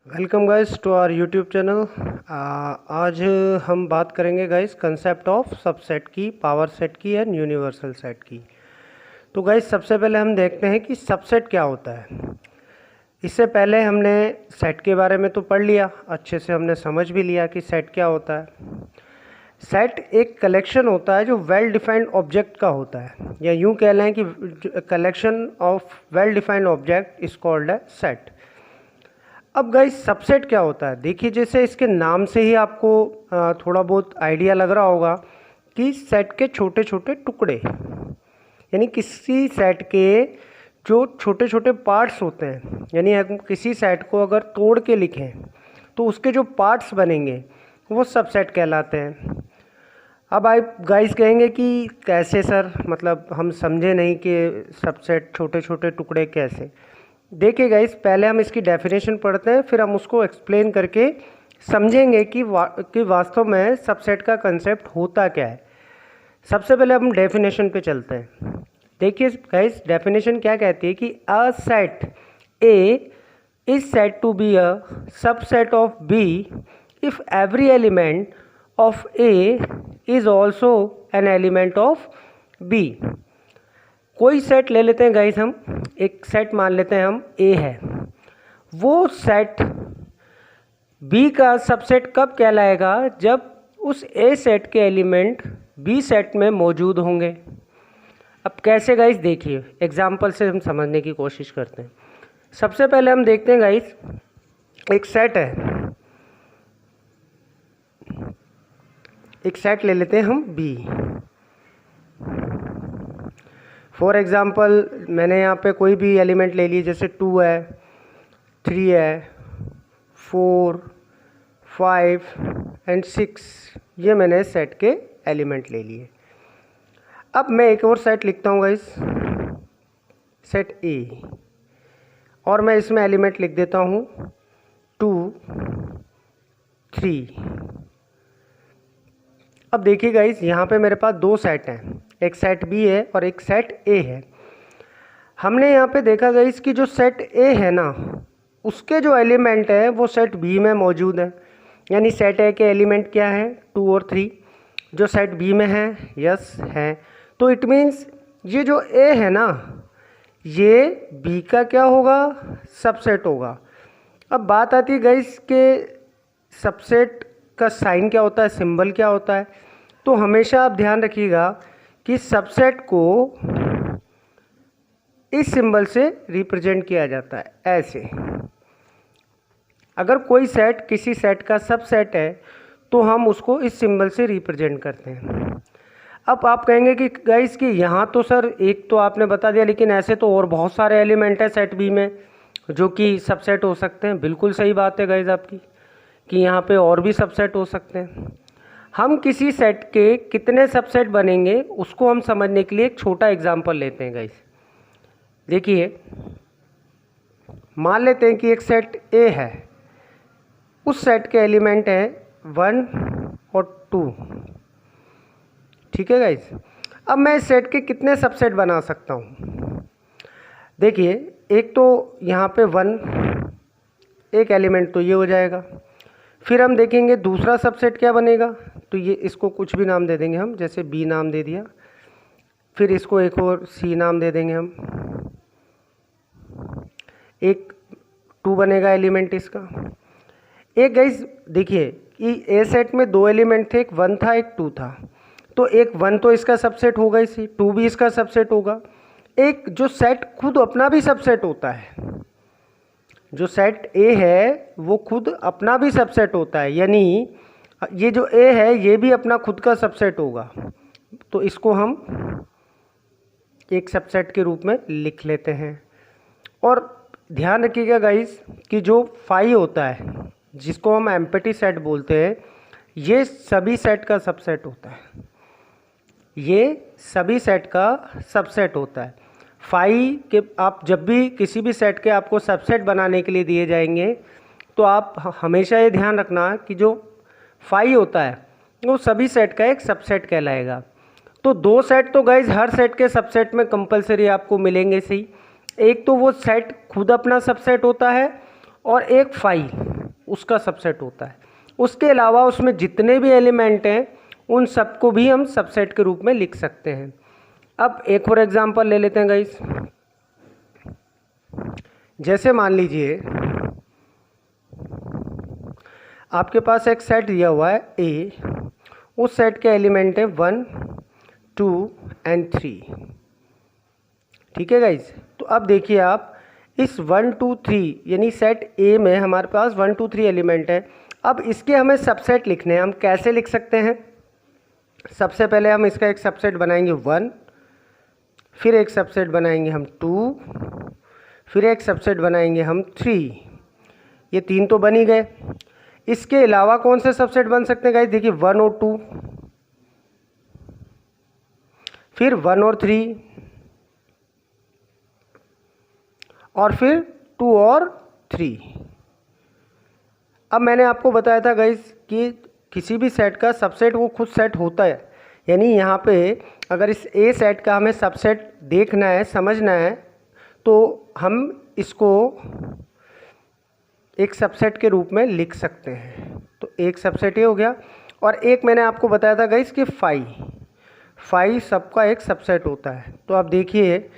Welcome guys to our YouTube channel. आज हम बात करेंगे गाइस कंसेप्ट ऑफ सबसेट की, पावर सेट की एंड यूनिवर्सल सेट की। तो गाइस सबसे पहले हम देखते हैं कि सबसेट क्या होता है। इससे पहले हमने सेट के बारे में तो पढ़ लिया, अच्छे से हमने समझ भी लिया कि सेट क्या होता है। सेट एक कलेक्शन होता है जो वेल डिफाइंड ऑब्जेक्ट का होता है, या यूँ कह लें कि collection of well defined object is called है सेट। अब गाइस सबसेट क्या होता है, देखिए जैसे इसके नाम से ही आपको थोड़ा बहुत आइडिया लग रहा होगा कि सेट के छोटे छोटे टुकड़े, यानी किसी सेट के जो छोटे छोटे पार्ट्स होते हैं, यानी हम किसी सेट को अगर तोड़ के लिखें तो उसके जो पार्ट्स बनेंगे वो सबसेट कहलाते हैं। अब आप गाइस कहेंगे कि कैसे सर, मतलब हम समझे नहीं कि सबसेट छोटे छोटे टुकड़े कैसे। देखिए गाइस, पहले हम इसकी डेफिनेशन पढ़ते हैं, फिर हम उसको एक्सप्लेन करके समझेंगे कि वास्तव में सबसेट का कंसेप्ट होता क्या है। सबसे पहले हम डेफिनेशन पे चलते हैं। देखिए गाइस, डेफिनेशन क्या कहती है कि a set A is said to be a subset of B if every element of A is also an element of B. कोई सेट ले लेते हैं गाइस, हम एक सेट मान लेते हैं हम ए है, वो सेट बी का सबसेट कब कहलाएगा, जब उस ए सेट के एलिमेंट बी सेट में मौजूद होंगे। अब कैसे गाइस, देखिए एग्जांपल से हम समझने की कोशिश करते हैं। सबसे पहले हम देखते हैं गाइस, एक सेट है, एक सेट ले लेते हैं हम बी। फॉर एग्ज़ाम्पल मैंने यहाँ पे कोई भी एलिमेंट ले लिए, जैसे 2 है, 3 है, 4, 5 एंड 6, ये मैंने सेट के एलिमेंट ले लिए। अब मैं एक और सेट लिखता हूँ गाइस, सेट ए, और मैं इसमें एलिमेंट लिख देता हूँ 2, 3। अब देखिए गाइस, यहाँ पे मेरे पास दो सेट हैं, एक सेट बी है और एक सेट ए है। हमने यहाँ पे देखा गाइस कि जो सेट ए है ना, उसके जो एलिमेंट है वो सेट बी में मौजूद है। यानी सेट ए के एलिमेंट क्या है, 2 और 3, जो सेट बी में है, यस है। तो इट मीन्स ये जो ए है ना, ये बी का क्या होगा, सबसेट होगा। अब बात आती है गाइस के सबसेट का साइन क्या होता है, सिंबल क्या होता है। तो हमेशा आप ध्यान रखिएगा कि सबसेट को इस सिंबल से रिप्रेजेंट किया जाता है, ऐसे। अगर कोई सेट किसी सेट का सबसेट है तो हम उसको इस सिंबल से रिप्रेजेंट करते हैं। अब आप कहेंगे कि गाइस कि यहाँ तो सर एक तो आपने बता दिया, लेकिन ऐसे तो और बहुत सारे एलिमेंट है सेट बी में जो कि सबसेट हो सकते हैं। बिल्कुल सही बात है गाइस आपकी कि यहाँ पे और भी सबसेट हो सकते हैं। हम किसी सेट के कितने सबसेट बनेंगे उसको हम समझने के लिए एक छोटा एग्जांपल लेते हैं गाइस। देखिए, मान लेते हैं कि एक सेट ए है, उस सेट के एलिमेंट है 1 और 2, ठीक है गाइस। अब मैं इस सेट के कितने सबसेट बना सकता हूँ। देखिए, एक तो यहाँ पे 1, एक एलिमेंट तो ये हो जाएगा। फिर हम देखेंगे दूसरा सबसेट क्या बनेगा, तो ये इसको कुछ भी नाम दे देंगे हम, जैसे बी नाम दे दिया। फिर इसको एक और सी नाम दे देंगे हम। एक 2 बनेगा एलिमेंट इसका। एक गाइस देखिए कि ए सेट में दो एलिमेंट थे, एक 1 था एक 2 था। तो एक 1 तो इसका सबसेट होगा, इसी 2 भी इसका सबसेट होगा। एक जो सेट खुद अपना भी सबसेट होता है, जो सेट ए है वो खुद अपना भी सबसेट होता है, यानी ये जो ए है ये भी अपना खुद का सबसेट होगा। तो इसको हम एक सबसेट के रूप में लिख लेते हैं। और ध्यान रखिएगा गाइस कि जो फाई होता है, जिसको हम एम्प्टी सेट बोलते हैं, ये सभी सेट का सबसेट होता है, ये सभी सेट का सबसेट होता है। फाई के आप जब भी किसी भी सेट के आपको सबसेट बनाने के लिए दिए जाएंगे तो आप हमेशा ये ध्यान रखना कि जो फाई होता है वो सभी सेट का एक सबसेट कहलाएगा। तो दो सेट तो गाइज हर सेट के सबसेट में कंपलसरी आपको मिलेंगे सही। एक तो वो सेट खुद अपना सबसेट होता है और एक फाई, उसका सबसेट होता है। उसके अलावा उसमें जितने भी एलिमेंट हैं उन सबको भी हम सबसेट के रूप में लिख सकते हैं। अब एक और एग्जांपल ले लेते हैं गाइस। जैसे मान लीजिए आपके पास एक सेट दिया हुआ है ए, उस सेट के एलिमेंट है 1, 2 एंड 3। ठीक है गाइज। तो अब देखिए आप इस 1, 2, 3 यानी सेट ए में हमारे पास 1, 2, 3 एलिमेंट है। अब इसके हमें सबसेट लिखने हैं। हम कैसे लिख सकते हैं? सबसे पहले हम इसका एक सबसेट बनाएंगे 1, फिर एक सबसेट बनाएंगे हम 2, फिर एक सबसेट बनाएंगे हम 3। ये 3 तो बन ही गए। इसके अलावा कौन से सबसेट बन सकते हैं गाइस? देखिए 1 और 2, फिर 1 और 3, और फिर 2 और 3। अब मैंने आपको बताया था गाइस कि किसी भी सेट का सबसेट वो खुद सेट होता है। यानी यहाँ पे अगर इस ए सेट का हमें सबसेट देखना है, समझना है, तो हम इसको एक सबसेट के रूप में लिख सकते हैं। तो एक सबसेट ये हो गया। और एक मैंने आपको बताया था गाइस कि 5 सबका एक सबसेट होता है। तो आप देखिए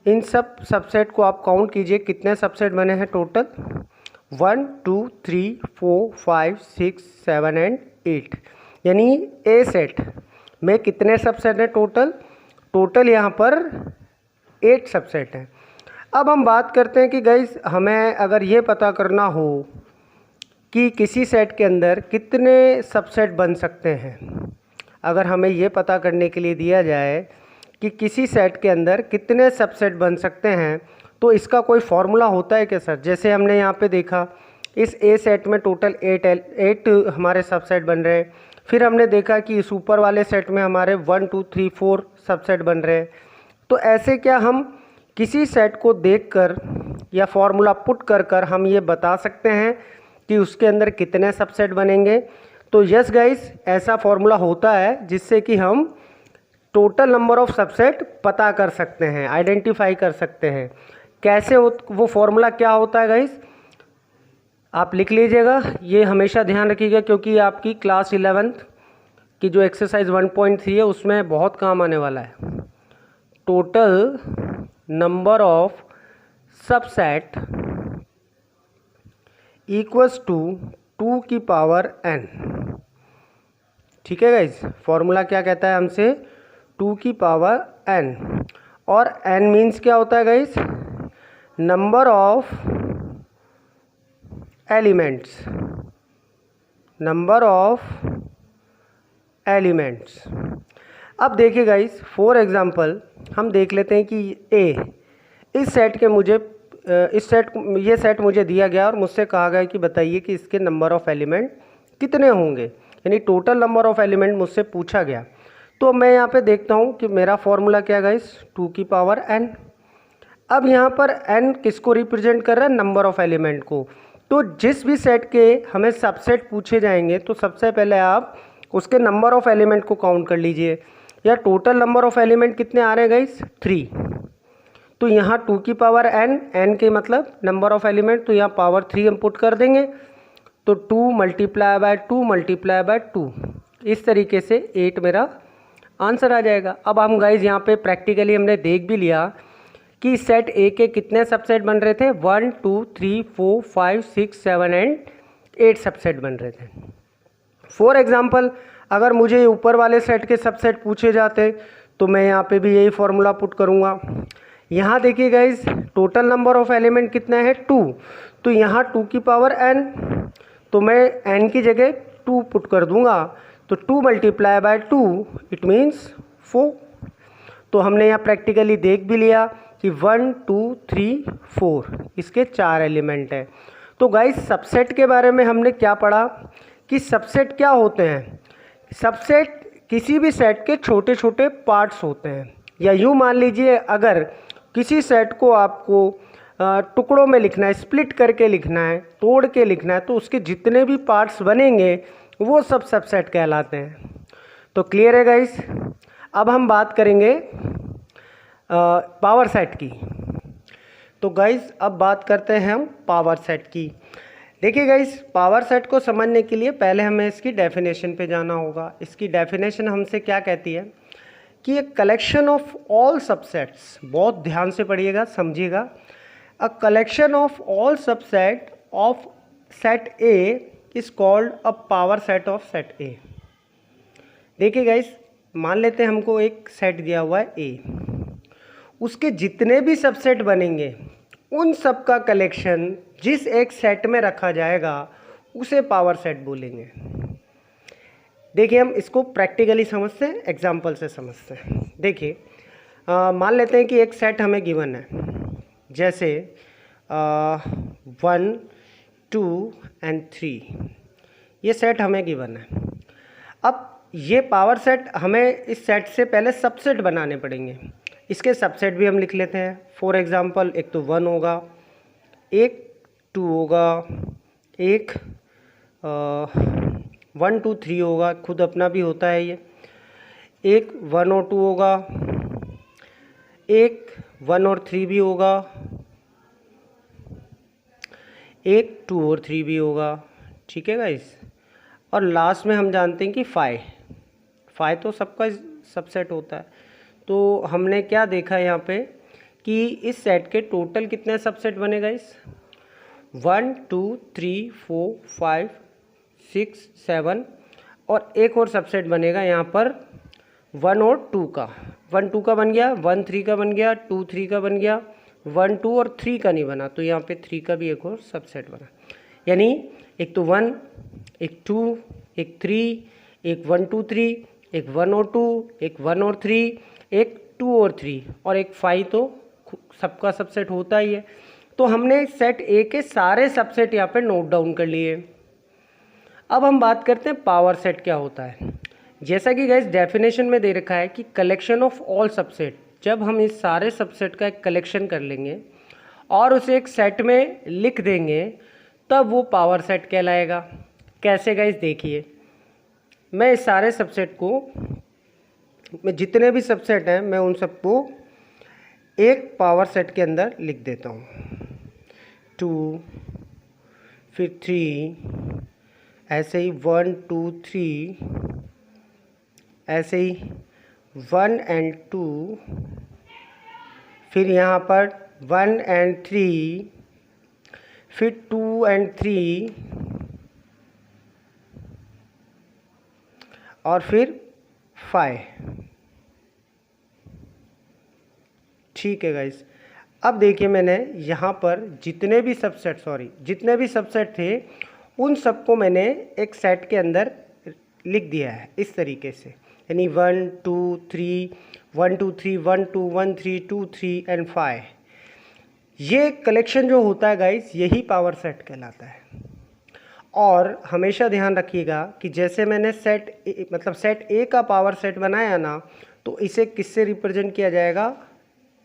इन सब सबसेट को आप काउंट कीजिए, कितने सबसेट बने हैं टोटल? 1, 2, 3, 4, 5, 6, 7 एंड 8। यानी ए सेट में कितने सबसेट हैं टोटल यहाँ पर 8 सबसेट हैं। अब हम बात करते हैं कि गाइस हमें अगर ये पता करना हो कि किसी सेट के अंदर कितने सबसेट बन सकते हैं, अगर हमें ये पता करने के लिए दिया जाए कि किसी सेट के अंदर कितने सबसेट बन सकते हैं, तो इसका कोई फॉर्मूला होता है क्या सर? जैसे हमने यहाँ पे देखा इस ए सेट में टोटल 8 हमारे सबसेट बन रहे हैं। फिर हमने देखा कि इस ऊपर वाले सेट में हमारे 1, 2, 3, 4 सबसेट बन रहे हैं। तो ऐसे क्या हम किसी सेट को देखकर या फॉर्मूला पुट कर हम ये बता सकते हैं कि उसके अंदर कितने सबसेट बनेंगे? तो यस गाइस, ऐसा फॉर्मूला होता है जिससे कि हम टोटल नंबर ऑफ सबसेट पता कर सकते हैं, आइडेंटिफाई कर सकते हैं। कैसे वो फॉर्मूला क्या होता है गाइस? आप लिख लीजिएगा, ये हमेशा ध्यान रखिएगा क्योंकि आपकी क्लास 11th की जो एक्सरसाइज 1.3 है उसमें बहुत काम आने वाला है। Total number of subset equals to 2 की पावर n। ठीक है गाइज, फॉर्मूला क्या कहता है हमसे? 2 की पावर n। और n मीन्स क्या होता है guys? Number of elements, number of elements. अब देखिए गाइस, फॉर एग्जांपल हम देख लेते हैं कि इस सेट के ये सेट मुझे दिया गया और मुझसे कहा गया कि बताइए कि इसके नंबर ऑफ एलिमेंट कितने होंगे, यानी टोटल नंबर ऑफ एलिमेंट मुझसे पूछा गया। तो मैं यहाँ पे देखता हूँ कि मेरा फॉर्मूला क्या है गाइस? 2 की पावर n। अब यहाँ पर n किसको रिप्रेजेंट कर रहा है? नंबर ऑफ एलिमेंट को। तो जिस भी सेट के हमें सबसेट पूछे जाएंगे तो सबसे पहले आप उसके नंबर ऑफ एलिमेंट को काउंट कर लीजिए। या टोटल नंबर ऑफ एलिमेंट कितने आ रहे हैं गाइस? 3। तो यहाँ 2 की पावर n के मतलब नंबर ऑफ एलिमेंट, तो यहाँ पावर 3 हम पुट कर देंगे। तो 2 मल्टीप्लाई बाय 2 मल्टीप्लाई बाय 2, इस तरीके से 8 मेरा आंसर आ जाएगा। अब हम गाइज यहाँ पे प्रैक्टिकली हमने देख भी लिया कि सेट ए के कितने सबसेट बन रहे थे? 1, 2, 3, 4, 5, 6, 7 एंड 8 सबसेट बन रहे थे। फॉर एग्जाम्पल अगर मुझे ऊपर वाले सेट के सबसेट पूछे जाते तो मैं यहाँ पे भी यही फॉर्मूला पुट करूँगा। यहाँ देखिए guys, total number of element कितना है? 2। तो यहाँ 2 की पावर n, तो मैं n की जगह 2 पुट कर दूँगा। तो 2 मल्टीप्लाई बाय 2 इट मीन्स 4। तो हमने यहाँ प्रैक्टिकली देख भी लिया कि 1, 2, 3, 4 इसके 4 एलिमेंट हैं। तो गाइस सबसेट के बारे में हमने क्या पढ़ा कि सबसेट क्या होते हैं? सबसेट किसी भी सेट के छोटे छोटे पार्ट्स होते हैं। या यूँ मान लीजिए अगर किसी सेट को आपको टुकड़ों में लिखना है, स्प्लिट करके लिखना है, तोड़ के लिखना है, तो उसके जितने भी पार्ट्स बनेंगे वो सब सबसेट कहलाते हैं। तो क्लियर है गाइस? अब हम बात करेंगे पावर सेट की। तो गाइस अब बात करते हैं हम पावर सेट की। देखिए गाइस, पावर सेट को समझने के लिए पहले हमें इसकी डेफिनेशन पे जाना होगा। इसकी डेफिनेशन हमसे क्या कहती है कि a collection of all subsets, बहुत ध्यान से पढ़िएगा, समझिएगा। A collection of all subset of set A is called a power set of set ए। देखिए गाइस, मान लेते हैं हमको एक सेट दिया हुआ है ए, उसके जितने भी सबसेट बनेंगे उन सब का कलेक्शन जिस एक सेट में रखा जाएगा उसे पावर सेट बोलेंगे। देखिए, हम इसको प्रैक्टिकली समझते हैं, एग्जाम्पल से समझते हैं। देखिए, मान लेते हैं कि एक सेट हमें गिवन है, जैसे 1 2 एंड 3, ये सेट हमें गिवन है। अब ये पावर सेट हमें इस सेट से पहले सबसेट बनाने पड़ेंगे। इसके सबसेट भी हम लिख लेते हैं। फॉर एग्जांपल, एक तो 1 होगा, एक 2 होगा, एक 1 2 3 होगा, खुद अपना भी होता है ये। एक 1 और 2 होगा, एक 1 और 3 भी होगा, एक 2 और 3 भी होगा। ठीक है गाइस, और लास्ट में हम जानते हैं कि 5 तो सबका सबसेट होता है। तो हमने क्या देखा यहाँ पे कि इस सेट के टोटल कितने सबसेट बने गाइस? 1 2 3 4 5 6 7, और एक और सबसेट बनेगा यहाँ पर 1 और 2 का। 1 2 का बन गया, 1 3 का बन गया, 2 3 का बन गया, 1 2 और 3 का नहीं बना, तो यहाँ पे 3 का भी एक और सबसेट बना। यानी एक तो 1, एक 2, एक 3, एक 1 2 3, एक 1 और 2, एक 1 और 3, एक 2 और 3, और एक 5 तो सबका सबसेट होता ही है। तो हमने सेट ए के सारे सबसेट यहाँ पे नोट डाउन कर लिए। अब हम बात करते हैं पावर सेट क्या होता है। जैसा कि गाइस डेफिनेशन में दे रखा है कि कलेक्शन ऑफ ऑल सबसेट, जब हम इस सारे सबसेट का एक कलेक्शन कर लेंगे और उसे एक सेट में लिख देंगे तब वो पावर सेट कहलाएगा। कैसे गाइस? देखिए, मैं इस सारे सबसेट को, मैं जितने भी सबसेट हैं मैं उन सबको एक पावर सेट के अंदर लिख देता हूँ। 2, फिर 3, ऐसे ही 1 2 3, ऐसे ही 1 एंड 2, फिर यहाँ पर 1 एंड 3, फिर 2 एंड 3, और फिर 5। ठीक है गाइस, अब देखिए मैंने यहाँ पर जितने भी सबसेट थे उन सबको मैंने एक सेट के अंदर लिख दिया है इस तरीके से। यानी 1 2 3, 1 2 3, 1 2 1 3 2 3 एंड 5। ये कलेक्शन जो होता है गाइस, यही पावर सेट कहलाता है। और हमेशा ध्यान रखिएगा कि जैसे मैंने सेट ए का पावर सेट बनाया ना, तो इसे किससे रिप्रेजेंट किया जाएगा?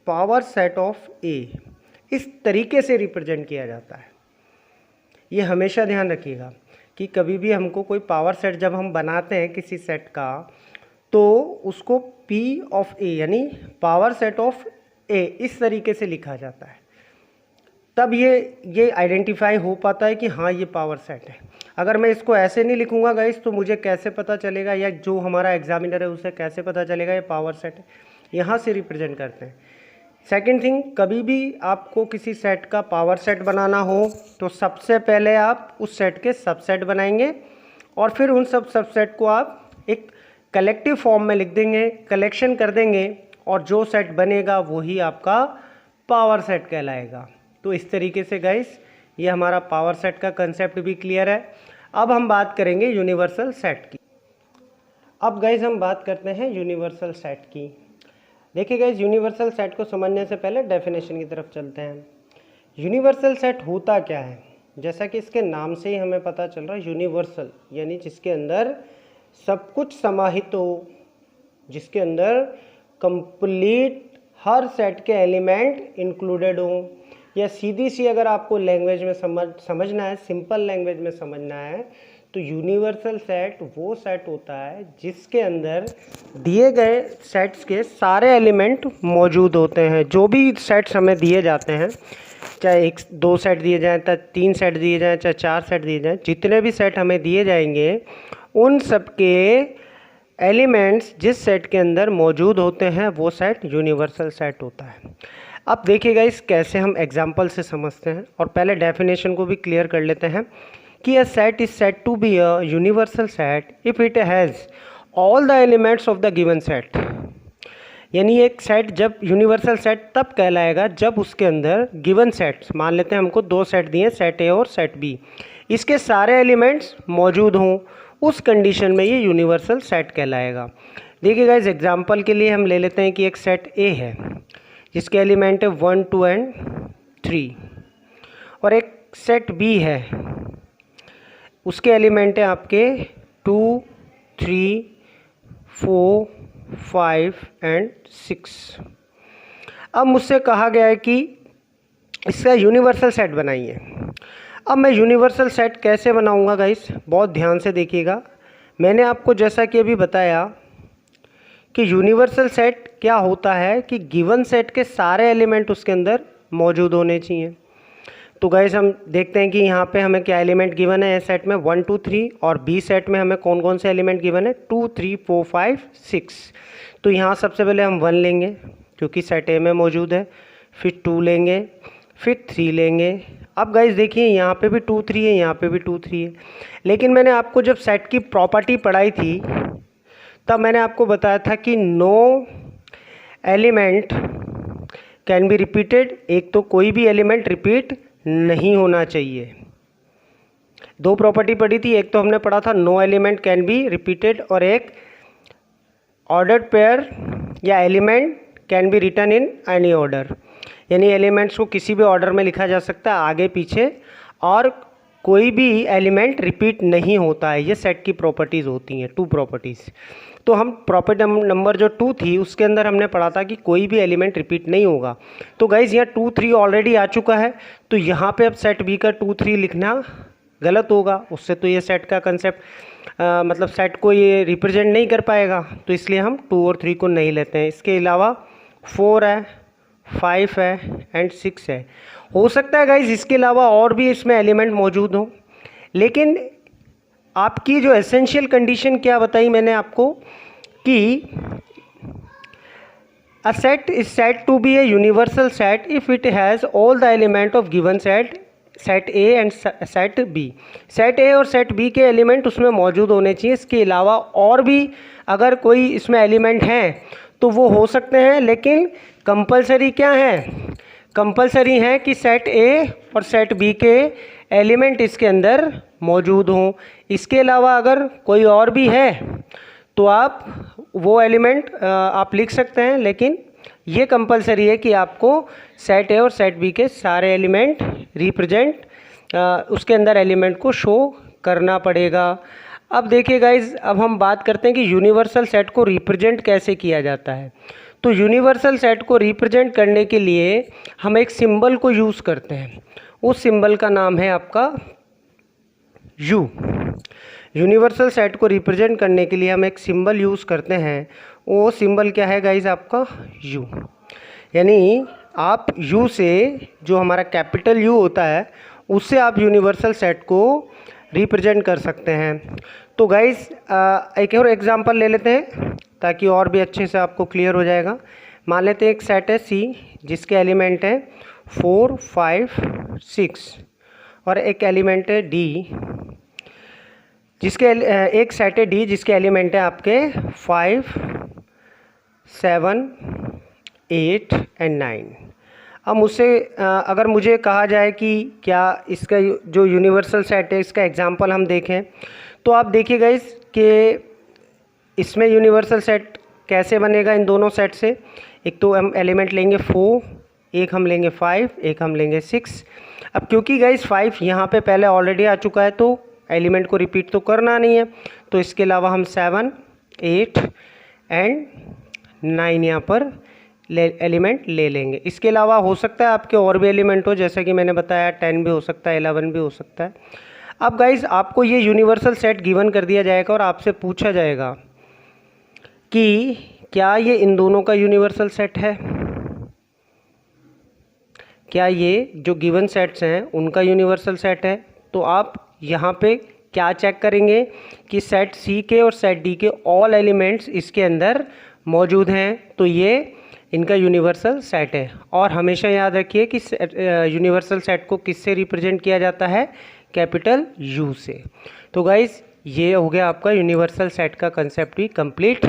पावर सेट ऑफ ए। इस तरीके से रिप्रेजेंट किया जाता है। ये हमेशा ध्यान रखिएगा कि कभी भी हमको कोई पावर सेट जब हम बनाते हैं किसी सेट का, तो उसको P ऑफ ए यानी पावर सेट ऑफ ए इस तरीके से लिखा जाता है। तब ये आइडेंटिफाई हो पाता है कि हाँ ये पावर सेट है। अगर मैं इसको ऐसे नहीं लिखूंगा गाइस, तो मुझे कैसे पता चलेगा, या जो हमारा एग्जामिनर है उसे कैसे पता चलेगा ये पावर सेट है? यहाँ से रिप्रेजेंट करते हैं। सेकंड थिंग, कभी भी आपको किसी सेट का पावर सेट बनाना हो तो सबसे पहले आप उस सेट के सबसेट बनाएंगे, और फिर उन सब सबसेट को आप एक कलेक्टिव फॉर्म में लिख देंगे, कलेक्शन कर देंगे, और जो सेट बनेगा वही आपका पावर सेट कहलाएगा। तो इस तरीके से गाइस ये हमारा पावर सेट का कंसेप्ट भी क्लियर है। अब हम बात करेंगे यूनिवर्सल सेट की। अब गाइस हम बात करते हैं यूनिवर्सल सेट की। देखिए गाइस, यूनिवर्सल सेट को समझने से पहले डेफिनेशन की तरफ चलते हैं। यूनिवर्सल सेट होता क्या है? जैसा कि इसके नाम से ही हमें पता चल रहा है, यूनिवर्सल यानी जिसके अंदर सब कुछ समाहित हो, जिसके अंदर कंप्लीट हर सेट के एलिमेंट इंक्लूडेड हो। या सीधी सी अगर आपको लैंग्वेज में समझना है, सिंपल लैंग्वेज में समझना है, तो यूनिवर्सल सेट वो सेट होता है जिसके अंदर दिए गए सेट्स के सारे एलिमेंट मौजूद होते हैं। जो भी सेट्स हमें दिए जाते हैं, चाहे 2 सेट दिए जाएँ, चाहे 3 सेट दिए जाएँ, चाहे 4 सेट दिए जाएँ, जितने भी सेट हमें दिए जाएंगे उन सब के एलिमेंट्स जिस सेट के अंदर मौजूद होते हैं वो सेट यूनिवर्सल सेट होता है। अब देखिएगा इस कैसे हम एग्जांपल से समझते हैं, और पहले डेफिनेशन को भी क्लियर कर लेते हैं कि a set is said to be a universal set if it has all the elements of the given set. यानी एक सेट जब यूनिवर्सल सेट तब कहलाएगा जब उसके अंदर गिवन सेट्स, मान लेते हैं हमको 2 सेट दिए, सेट ए और सेट बी, इसके सारे एलिमेंट्स मौजूद हों, उस कंडीशन में ये यूनिवर्सल सेट कहलाएगा। देखिए गाइस एग्जांपल के लिए हम ले लेते हैं कि एक सेट ए है जिसके एलिमेंट है 1, 2 एंड 3, और एक सेट बी है उसके एलिमेंट है आपके 2, 3, 4, 5 एंड 6। अब मुझसे कहा गया है कि इसका यूनिवर्सल सेट बनाइए। अब मैं यूनिवर्सल सेट कैसे बनाऊंगा गाइस, बहुत ध्यान से देखिएगा। मैंने आपको जैसा कि अभी बताया कि यूनिवर्सल सेट क्या होता है कि गिवन सेट के सारे एलिमेंट उसके अंदर मौजूद होने चाहिए। तो गाइस हम देखते हैं कि यहाँ पे हमें क्या एलिमेंट गिवन है। ए सेट में 1, 2, 3, और बी सेट में हमें कौन कौन से एलिमेंट गिवन है 2, 3, 4, 5, 6। तो यहाँ सबसे पहले हम 1 लेंगे क्योंकि सेट ए में मौजूद है, फिर 2 लेंगे, फिर 3 लेंगे। अब गाइस देखिए यहाँ पे भी 2, 3 है, यहाँ पे भी 2, 3 है, लेकिन मैंने आपको जब सेट की प्रॉपर्टी पढ़ाई थी तब मैंने आपको बताया था कि no element can be repeated. एक तो कोई भी एलिमेंट रिपीट नहीं होना चाहिए। 2 प्रॉपर्टी पढ़ी थी, एक तो हमने पढ़ा था no element can be repeated, और एक ऑर्डर्ड पेयर या element can be written in any order. यानी एलिमेंट्स को किसी भी ऑर्डर में लिखा जा सकता है, आगे पीछे, और कोई भी एलिमेंट रिपीट नहीं होता है। ये सेट की प्रॉपर्टीज़ होती हैं, 2 प्रॉपर्टीज़। तो हम प्रॉपर्टी नंबर जो 2 थी उसके अंदर हमने पढ़ा था कि कोई भी एलिमेंट रिपीट नहीं होगा। तो गाइज यहाँ 2, 3 ऑलरेडी आ चुका है, तो यहाँ पे अब सेट बी का 2, 3 लिखना गलत होगा। उससे तो ये सेट का कंसेप्ट मतलब सेट को ये रिप्रेजेंट नहीं कर पाएगा, तो इसलिए हम 2 और 3 को नहीं लेते हैं। इसके अलावा 4 है, 5 है एंड 6 है। हो सकता है गाइज इसके अलावा और भी इसमें एलिमेंट मौजूद हों, लेकिन आपकी जो एसेंशियल कंडीशन क्या बताई मैंने आपको कि a set is said to be a universal set if it has all the element of given set, set A and set B. Set A और सेट बी के एलिमेंट उसमें मौजूद होने चाहिए। इसके अलावा और भी अगर कोई इसमें एलिमेंट हैं तो वो हो सकते हैं, लेकिन कंपलसरी क्या है, कंपलसरी है कि सेट ए और सेट बी के एलिमेंट इसके अंदर मौजूद हों। इसके अलावा अगर कोई और भी है तो आप वो एलिमेंट आप लिख सकते हैं, लेकिन ये कंपलसरी है कि आपको सेट ए और सेट बी के सारे एलिमेंट रिप्रेजेंट उसके अंदर एलिमेंट को शो करना पड़ेगा। अब देखिए गाइज, अब हम बात करते हैं कि यूनिवर्सल सेट को रिप्रेजेंट कैसे किया जाता है। तो यूनिवर्सल सेट को रिप्रेजेंट करने के लिए हम एक सिंबल को यूज़ करते हैं। उस सिंबल का नाम है आपका यू। यूनिवर्सल सेट को रिप्रेजेंट करने के लिए हम एक सिंबल यूज़ करते हैं। वो सिंबल क्या है गाइज, आपका यू। यानी आप यू से, जो हमारा कैपिटल यू होता है, उससे आप यूनिवर्सल सेट को रिप्रेजेंट कर सकते हैं। तो गाइज एक और एग्जांपल ले लेते हैं ताकि और भी अच्छे से आपको क्लियर हो जाएगा। मान लेते हैं एक सेट है सी जिसके एलिमेंट है 4, 5, 6, और एक एलिमेंट है डी जिसके एक सेट है डी जिसके एलिमेंट है आपके 5, 7, 8 एंड 9। अब मुझसे अगर मुझे कहा जाए कि क्या इसका जो यूनिवर्सल सेट है इसका एग्जांपल हम देखें, तो आप देखिएगा कि इसमें यूनिवर्सल सेट कैसे बनेगा इन दोनों सेट से। एक तो हम एलिमेंट लेंगे 4, एक हम लेंगे 5, एक हम लेंगे 6। अब क्योंकि गाइस 5 यहाँ पे पहले ऑलरेडी आ चुका है तो एलिमेंट को रिपीट तो करना नहीं है, तो इसके अलावा हम 7, 8 एंड 9 यहाँ पर एलिमेंट ले लेंगे। इसके अलावा हो सकता है आपके और भी एलिमेंट हो, जैसे कि मैंने बताया 10 भी हो सकता है, 11 भी हो सकता है। अब गाइस आपको ये यूनिवर्सल सेट गिवन कर दिया जाएगा और आपसे पूछा जाएगा कि क्या ये इन दोनों का यूनिवर्सल सेट है, क्या ये जो गिवन सेट्स हैं उनका यूनिवर्सल सेट है। तो आप यहाँ पे क्या चेक करेंगे कि सेट सी के और सेट डी के ऑल एलिमेंट्स इसके अंदर मौजूद हैं, तो ये इनका यूनिवर्सल सेट है। और हमेशा याद रखिए कि यूनिवर्सल सेट को किससे रिप्रेजेंट किया जाता है, कैपिटल यू से। तो गाइस ये हो गया आपका यूनिवर्सल सेट का कंसेप्ट भी कंप्लीट।